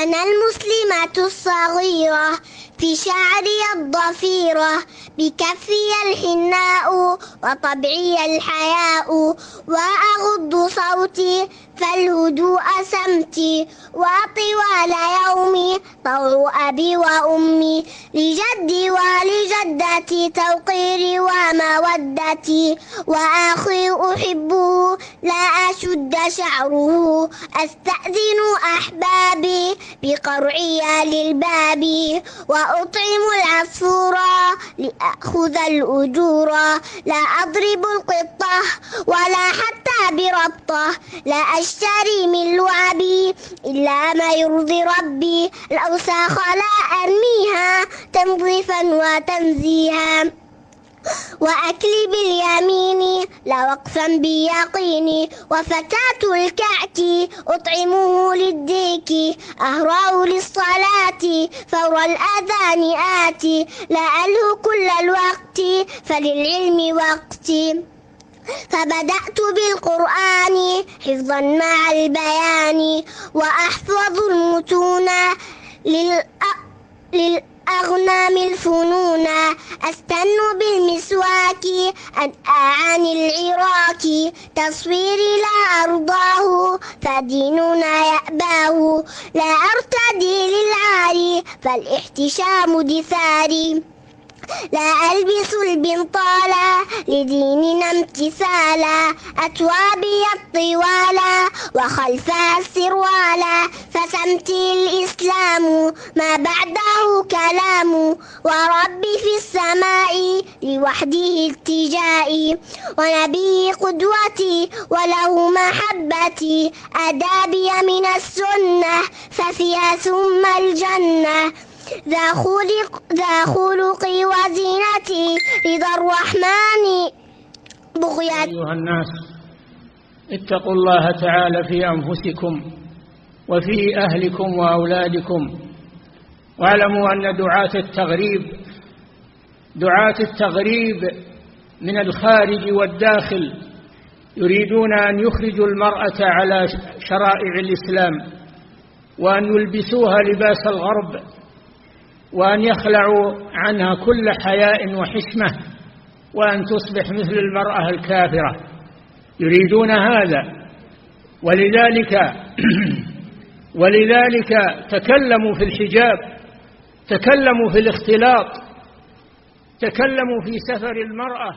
أنا المسلمة الصغيرة في شعري الضفيرة، بكفي الحناء وطبعي الحياء، وأغض صوتي فالهدوء سمتي، وطوال يومي طوع أبي وأمي، لجدي ولجدتي توقيري ومودتي، وأخي أحبه لا أشد شعره، أستأذن أحبابي بقرعي للباب، وأطعم العصفور لأخذ الأجور، لا أضرب القطة ولا حتى بربطة، لا أشتري من لعبي إلا ما يرضي ربي، الأوساخ لا أرميها تنظيفا وتنزيها، وأكلي باليمين لا وقفا بيقيني، وفتاة الكعك أطعمه للديك، أهرع للصلاة فور الأذان آتي، لا ألهو كل الوقت فللعلم وقتي، فبدأت بالقرآن حفظا مع البيان، وأحفظ المتون للأغنام الفنون، أستن بالمسواك أن أعاني العراك، تصويري لا أرضاه فديننا يأباه، لا أرتدي للعار فالاحتشام دثاري، لا ألبس البنطالا لديننا امتثالا، أتوابي الطوالا وخلفها السروالا، فسمتي الإسلام ما بعده كلام، وربي في السماء لوحده التجائي، ونبي قدوتي وله محبتي، أدابي من السنة ففيها ثم الجنة، ذا خلقي وزينتي رضا الرحمن بغيتي. أيها الناس، اتقوا الله تعالى في أنفسكم وفي أهلكم وأولادكم، واعلموا أن دعاة التغريب من الخارج والداخل يريدون أن يخرجوا المرأة على شرائع الإسلام، وأن يلبسوها لباس الغرب، وأن يخلعوا عنها كل حياء وحشمة، وأن تصبح مثل المرأة الكافرة. يريدون هذا، ولذلك تكلموا في الحجاب، تكلموا في الاختلاط، تكلموا في سفر المرأة